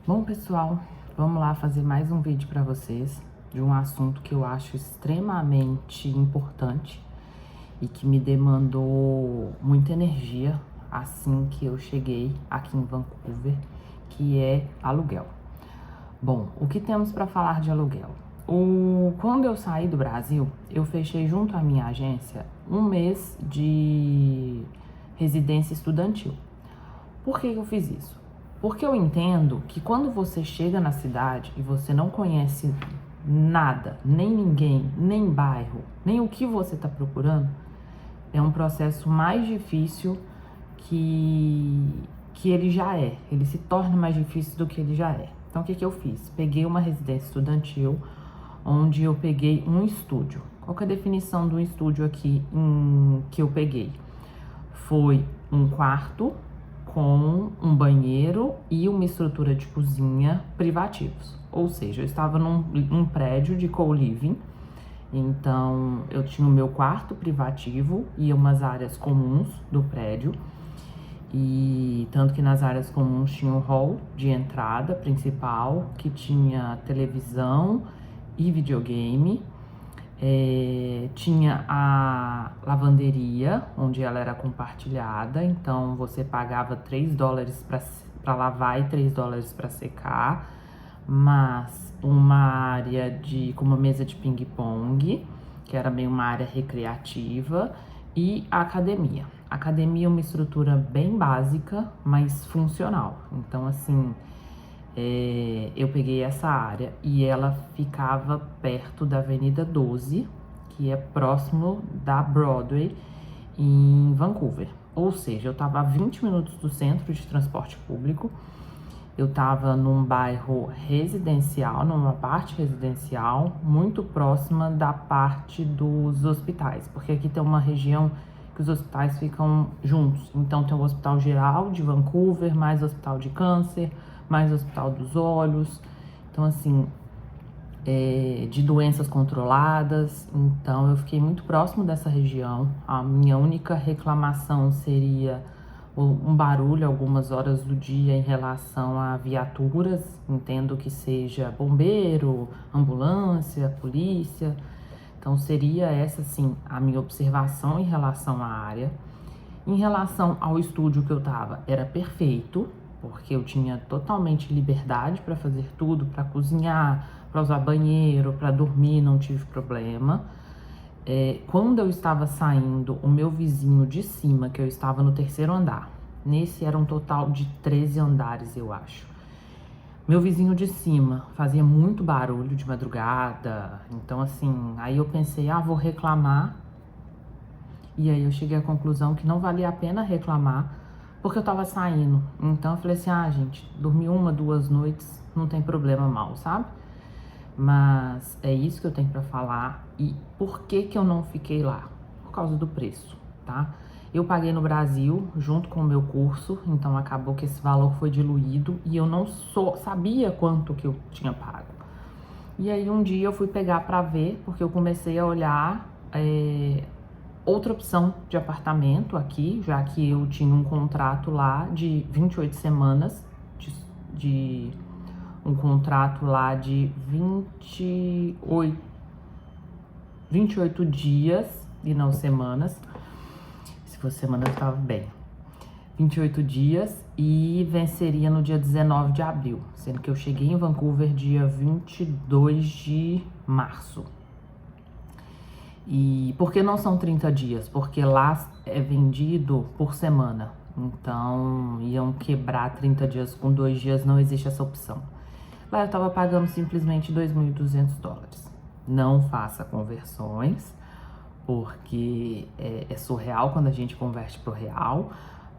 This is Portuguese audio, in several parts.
Bom, pessoal, vamos lá fazer mais um vídeo para vocês de um assunto que eu acho extremamente importante e que me demandou muita energia assim que eu cheguei aqui em Vancouver, que é aluguel. Bom, o que temos para falar de aluguel? Quando eu saí do Brasil, eu fechei junto à minha agência um mês de residência estudantil. Por que eu fiz isso? Porque eu entendo que quando você chega na cidade e você não conhece nada, nem ninguém, nem bairro, nem o que você está procurando, é um processo mais difícil que ele já é. Ele se torna mais difícil do que ele já é. Então, o que eu fiz? Peguei uma residência estudantil, onde eu peguei um estúdio. Qual que é a definição do estúdio aqui que eu peguei? Foi um quarto com um banheiro e uma estrutura de cozinha privativos. Ou seja, eu estava num prédio de co-living, então eu tinha o meu quarto privativo e umas áreas comuns do prédio. E tanto que nas áreas comuns tinha o hall de entrada principal, que tinha televisão e videogame. Tinha a lavanderia, onde ela era compartilhada, então você pagava $3 para lavar e $3 para secar, mas uma área com uma mesa de ping-pong, que era meio uma área recreativa, e a academia. A academia é uma estrutura bem básica, mas funcional. Então, assim, eu peguei essa área e ela ficava perto da Avenida 12, que é próximo da Broadway, em Vancouver. Ou seja, eu estava a 20 minutos do centro de transporte público, eu estava num bairro residencial, numa parte residencial, muito próxima da parte dos hospitais, porque aqui tem uma região que os hospitais ficam juntos. Então tem o Hospital Geral de Vancouver, mais o Hospital de Câncer, mais o Hospital dos Olhos, então assim, de doenças controladas. Então eu fiquei muito próximo dessa região. A minha única reclamação seria um barulho algumas horas do dia em relação a viaturas, entendo que seja bombeiro, ambulância, polícia. Então seria essa sim a minha observação em relação à área. Em relação ao estúdio que eu tava, era perfeito, porque eu tinha totalmente liberdade para fazer tudo, para cozinhar, para usar banheiro, para dormir, não tive problema. Quando eu estava saindo, o meu vizinho de cima, que eu estava no 3º andar, nesse era um total de 13 andares, eu acho. Meu vizinho de cima fazia muito barulho de madrugada, então assim, aí eu pensei, vou reclamar. E aí eu cheguei à conclusão que não valia a pena reclamar, porque eu tava saindo. Então eu falei assim, gente, dormi 1, 2 noites, não tem problema mal, sabe? Mas é isso que eu tenho pra falar. E por que eu não fiquei lá? Por causa do preço, tá? Eu paguei no Brasil, junto com o meu curso, então acabou que esse valor foi diluído e eu não sabia quanto que eu tinha pago. E aí um dia eu fui pegar pra ver, porque eu comecei a olhar outra opção de apartamento aqui, já que eu tinha um contrato lá de 28 semanas, um contrato lá de 28 dias e não semanas. Se fosse semana eu tava bem. 28 dias e venceria no dia 19 de abril, sendo que eu cheguei em Vancouver dia 22 de março. E por que não são 30 dias? Porque lá é vendido por semana. Então, iam quebrar 30 dias com 2 dias, não existe essa opção. Lá eu tava pagando simplesmente $2.200. Não faça conversões, porque é surreal quando a gente converte pro real,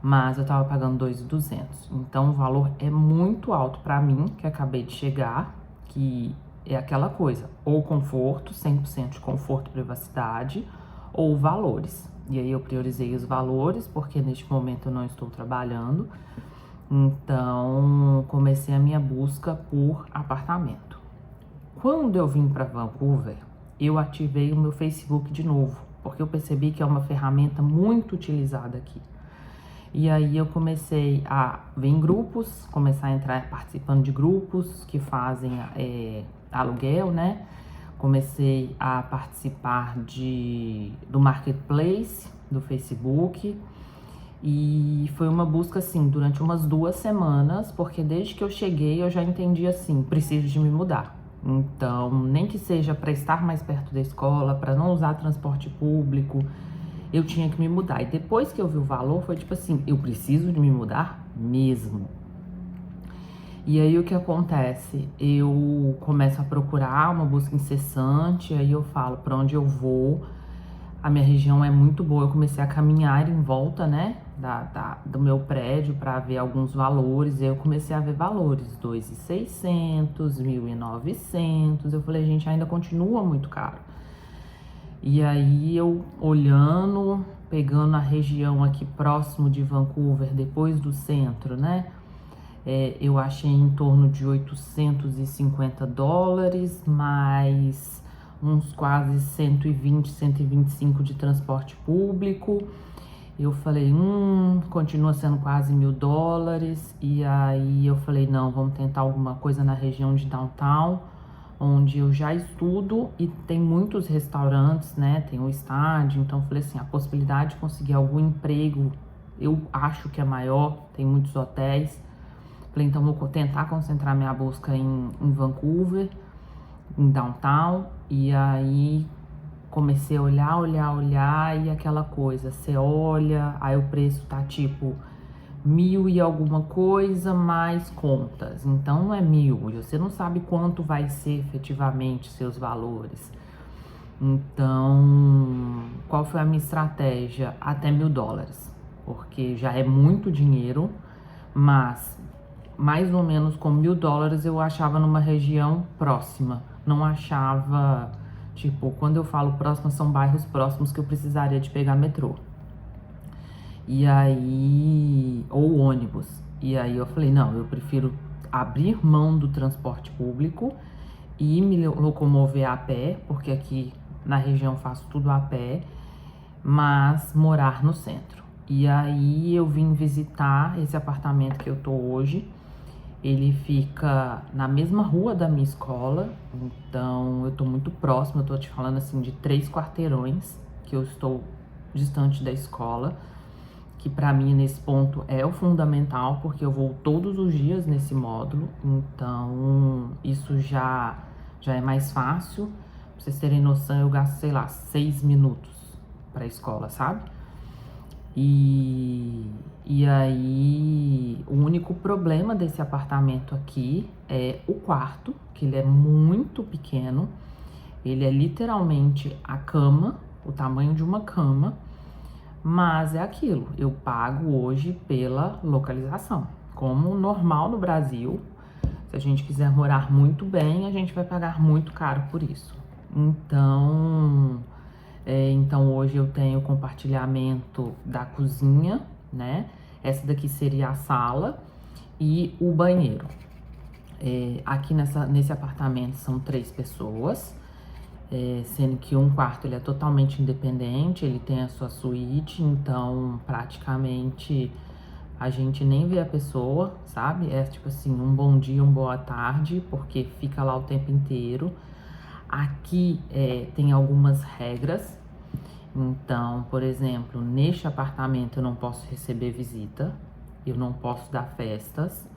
mas eu tava pagando $2.200. Então, o valor é muito alto para mim, que acabei de chegar, que é aquela coisa, ou conforto, 100% de conforto e privacidade, ou valores. E aí eu priorizei os valores, porque neste momento eu não estou trabalhando. Então, comecei a minha busca por apartamento. Quando eu vim para Vancouver, eu ativei o meu Facebook de novo, porque eu percebi que é uma ferramenta muito utilizada aqui. E aí eu comecei a ver em grupos, começar a entrar participando de grupos que fazem aluguel, né? Comecei a participar do Marketplace, do Facebook. E foi uma busca, assim, durante umas 2 semanas, porque desde que eu cheguei eu já entendi, assim, preciso de me mudar. Então, nem que seja para estar mais perto da escola, para não usar transporte público, eu tinha que me mudar. E depois que eu vi o valor, foi tipo assim, eu preciso de me mudar mesmo. E aí o que acontece? Eu começo a procurar uma busca incessante, aí eu falo para onde eu vou. A minha região é muito boa. Eu comecei a caminhar em volta, né, do meu prédio para ver alguns valores. E aí eu comecei a ver valores, 2.600, 1.900. Eu falei, gente, ainda continua muito caro. E aí eu olhando, pegando a região aqui próximo de Vancouver, depois do centro, né? Eu achei em torno de 850 dólares, mais uns quase 120, 125 de transporte público. Eu falei, continua sendo quase 1.000 dólares. E aí eu falei, não, vamos tentar alguma coisa na região de downtown, onde eu já estudo e tem muitos restaurantes, né? Tem o estádio, então eu falei assim, a possibilidade de conseguir algum emprego, eu acho que é maior, tem muitos hotéis. Falei, então vou tentar concentrar minha busca em Vancouver, em downtown, e aí comecei a olhar, e aquela coisa, você olha, aí o preço tá tipo 1.000 e alguma coisa mais contas, então não é 1.000, você não sabe quanto vai ser efetivamente seus valores. Então, qual foi a minha estratégia? Até 1.000 dólares, porque já é muito dinheiro, mas mais ou menos com 1.000 dólares eu achava numa região próxima. Não achava, tipo, quando eu falo próxima, são bairros próximos que eu precisaria de pegar metrô. E aí, ou ônibus. E aí eu falei, não, eu prefiro abrir mão do transporte público e me locomover a pé, porque aqui na região faço tudo a pé, mas morar no centro. E aí eu vim visitar esse apartamento que eu tô hoje. Ele fica na mesma rua da minha escola, então eu tô muito próximo, eu tô te falando assim de 3 quarteirões que eu estou distante da escola, que pra mim nesse ponto é o fundamental, porque eu vou todos os dias nesse módulo, então isso já é mais fácil. Pra vocês terem noção, eu gasto, sei lá, 6 minutos pra escola, sabe? E aí, o único problema desse apartamento aqui é o quarto, que ele é muito pequeno. Ele é literalmente a cama, o tamanho de uma cama. Mas é aquilo, eu pago hoje pela localização. Como normal no Brasil, se a gente quiser morar muito bem, a gente vai pagar muito caro por isso. Então hoje eu tenho compartilhamento da cozinha, né? Essa daqui seria a sala e o banheiro. Aqui nesse apartamento são 3 pessoas, sendo que um quarto ele é totalmente independente, ele tem a sua suíte, então praticamente a gente nem vê a pessoa, sabe? É tipo assim, um bom dia, uma boa tarde, porque fica lá o tempo inteiro. Aqui tem algumas regras. Então, por exemplo, neste apartamento eu não posso receber visita, eu não posso dar festas.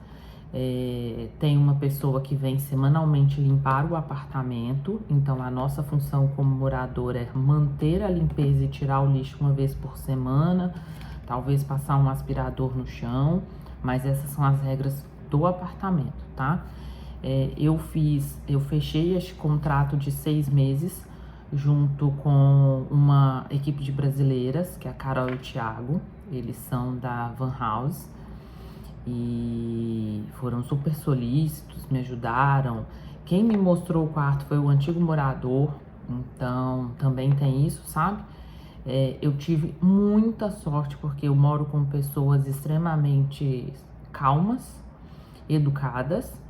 Tem uma pessoa que vem semanalmente limpar o apartamento, então a nossa função como morador é manter a limpeza e tirar o lixo uma vez por semana, talvez passar um aspirador no chão, mas essas são as regras do apartamento, tá? Eu fechei este contrato de 6 meses junto com uma equipe de brasileiras, que é a Carol e o Thiago. Eles são da Van House e foram super solícitos, me ajudaram. Quem me mostrou o quarto foi o antigo morador, então também tem isso, sabe? Eu tive muita sorte porque eu moro com pessoas extremamente calmas, educadas.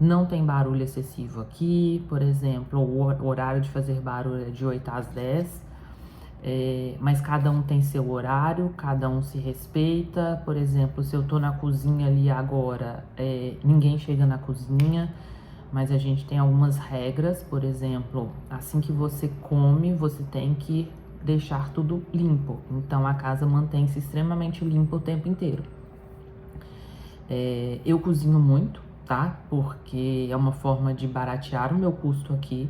Não tem barulho excessivo aqui, por exemplo, o horário de fazer barulho é de 8 às 10. Mas cada um tem seu horário, cada um se respeita. Por exemplo, se eu tô na cozinha ali agora, ninguém chega na cozinha, mas a gente tem algumas regras. Por exemplo, assim que você come, você tem que deixar tudo limpo. Então a casa mantém-se extremamente limpa o tempo inteiro. Eu cozinho muito, tá? Porque é uma forma de baratear o meu custo aqui.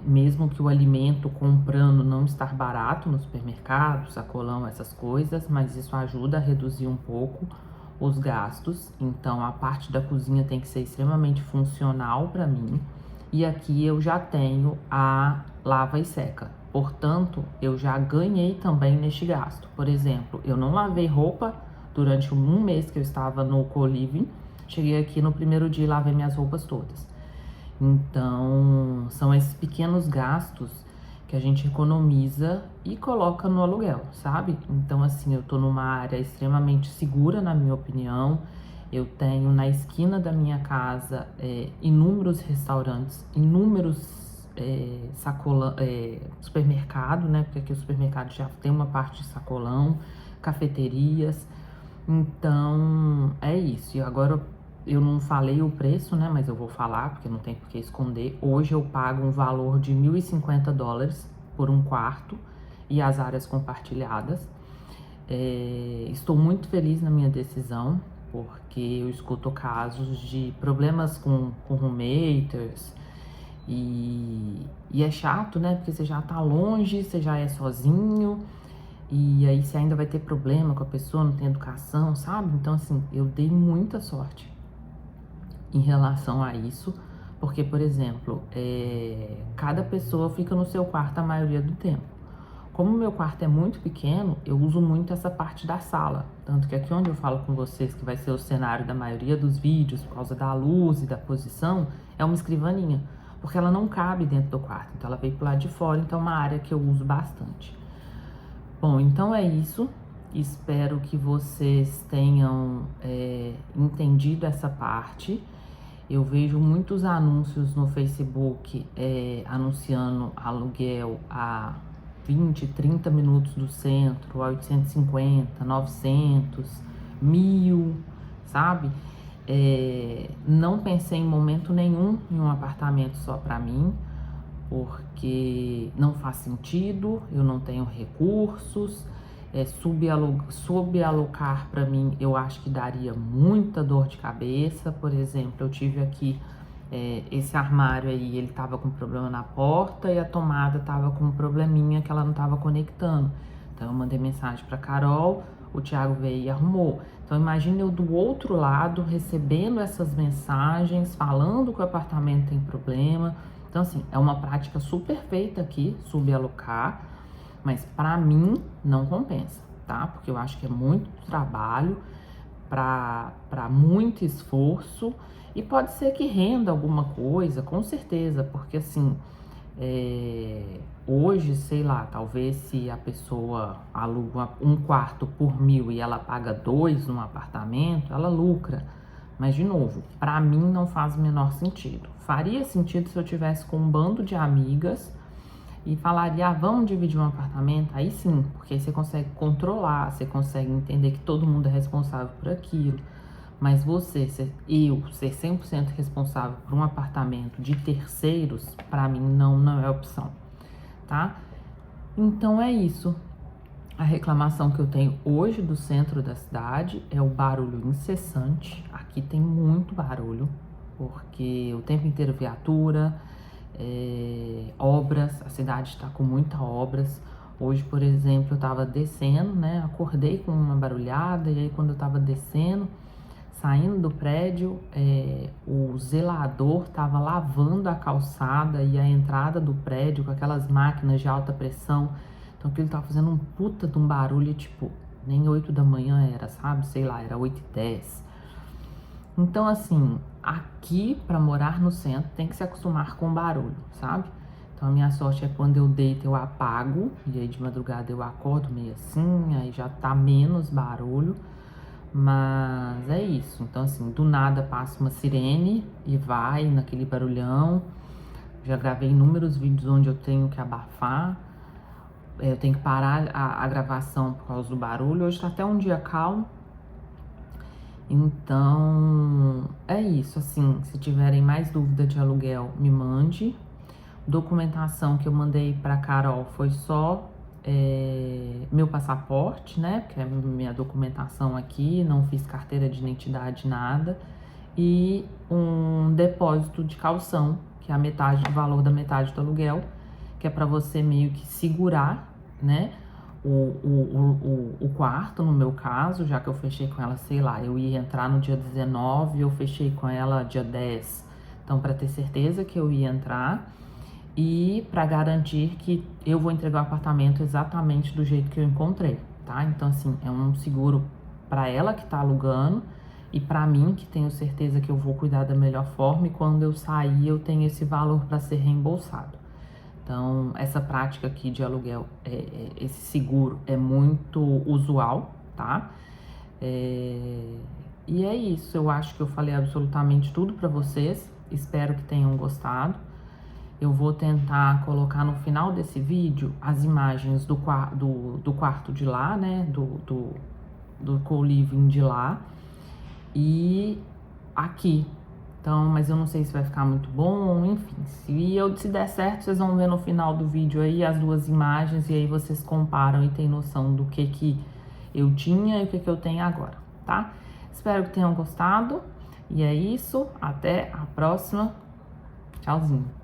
Mesmo que o alimento comprando não estar barato no supermercado, sacolão, essas coisas, mas isso ajuda a reduzir um pouco os gastos. Então a parte da cozinha tem que ser extremamente funcional para mim. E aqui eu já tenho a lava e seca. Portanto, eu já ganhei também neste gasto. Por exemplo, eu não lavei roupa durante um mês que eu estava no co-living. Cheguei aqui no primeiro dia e lavei minhas roupas todas. Então, são esses pequenos gastos que a gente economiza e coloca no aluguel, sabe? Então, assim, eu tô numa área extremamente segura, na minha opinião. Eu tenho na esquina da minha casa inúmeros restaurantes, inúmeros supermercado, né? Porque aqui o supermercado já tem uma parte de sacolão, cafeterias. Então, é isso. E agora eu não falei o preço, né? Mas eu vou falar, porque não tem por que esconder. Hoje eu pago um valor de $1.050 por um quarto e as áreas compartilhadas. Estou muito feliz na minha decisão, porque eu escuto casos de problemas com roommates. E é chato, né? Porque você já tá longe, você já é sozinho. E aí você ainda vai ter problema com a pessoa, não tem educação, sabe? Então, assim, eu dei muita sorte em relação a isso, porque, por exemplo, cada pessoa fica no seu quarto a maioria do tempo. Como o meu quarto é muito pequeno, eu uso muito essa parte da sala. Tanto que aqui onde eu falo com vocês, que vai ser o cenário da maioria dos vídeos, por causa da luz e da posição, é uma escrivaninha. Porque ela não cabe dentro do quarto, então ela veio pro lado de fora, então é uma área que eu uso bastante. Bom, então é isso. Espero que vocês tenham entendido essa parte. Eu vejo muitos anúncios no Facebook anunciando aluguel a 20, 30 minutos do centro, a 850, 900, 1.000, sabe? Não pensei em momento nenhum em um apartamento só para mim, porque não faz sentido, eu não tenho recursos. Subalocar para mim, eu acho que daria muita dor de cabeça. Por exemplo, eu tive aqui esse armário aí, ele tava com problema na porta e a tomada tava com um probleminha que ela não tava conectando. Então eu mandei mensagem para Carol, o Thiago veio e arrumou. Então imagine eu do outro lado recebendo essas mensagens, falando que o apartamento tem problema. Então assim, é uma prática super feita aqui, subalocar. Mas para mim não compensa, tá? Porque eu acho que é muito trabalho para muito esforço e pode ser que renda alguma coisa, com certeza, porque assim, hoje, sei lá, talvez se a pessoa aluga um quarto por 1.000 e ela paga 2 num apartamento, ela lucra. Mas, de novo, para mim não faz o menor sentido. Faria sentido se eu tivesse com um bando de amigas e falaria, vamos dividir um apartamento, aí sim, porque aí você consegue controlar, você consegue entender que todo mundo é responsável por aquilo. Mas eu ser 100% responsável por um apartamento de terceiros, para mim não é opção, tá? Então é isso. A reclamação que eu tenho hoje do centro da cidade é o barulho incessante. Aqui tem muito barulho, porque o tempo inteiro viatura, obras, a cidade está com muitas obras. Hoje, por exemplo, eu estava descendo, né? Acordei com uma barulhada e aí quando eu estava descendo, saindo do prédio, o zelador estava lavando a calçada e a entrada do prédio com aquelas máquinas de alta pressão. Então aquilo estava fazendo um puta de um barulho, tipo, nem 8 da manhã era, sabe? Sei lá, era 8h10. Então, assim, aqui, para morar no centro, tem que se acostumar com o barulho, sabe? Então, a minha sorte é quando eu deito, eu apago. E aí, de madrugada, eu acordo meio assim, aí já tá menos barulho. Mas é isso. Então, assim, do nada passa uma sirene e vai naquele barulhão. Já gravei inúmeros vídeos onde eu tenho que abafar. Eu tenho que parar a gravação por causa do barulho. Hoje tá até um dia calmo. Então, é isso, assim, se tiverem mais dúvida de aluguel, me mande. Documentação que eu mandei pra Carol foi só meu passaporte, né? Porque é minha documentação aqui, não fiz carteira de identidade, nada. E um depósito de caução, que é a metade do valor da metade do aluguel, que é pra você meio que segurar, né? O quarto, no meu caso, já que eu fechei com ela, sei lá, eu ia entrar no dia 19, eu fechei com ela dia 10. Então, para ter certeza que eu ia entrar e para garantir que eu vou entregar o apartamento exatamente do jeito que eu encontrei, tá? Então, assim, é um seguro para ela que tá alugando e para mim, que tenho certeza que eu vou cuidar da melhor forma e quando eu sair, eu tenho esse valor para ser reembolsado. Então, essa prática aqui de aluguel, esse seguro é muito usual, tá? E é isso, eu acho que eu falei absolutamente tudo para vocês, espero que tenham gostado. Eu vou tentar colocar no final desse vídeo as imagens do quarto de lá, né? Do co-living de lá e aqui. Então, mas eu não sei se vai ficar muito bom, enfim. Se der certo, vocês vão ver no final do vídeo aí as duas imagens e aí vocês comparam e tem noção do que eu tinha e o que eu tenho agora, tá? Espero que tenham gostado. E é isso. Até a próxima. Tchauzinho.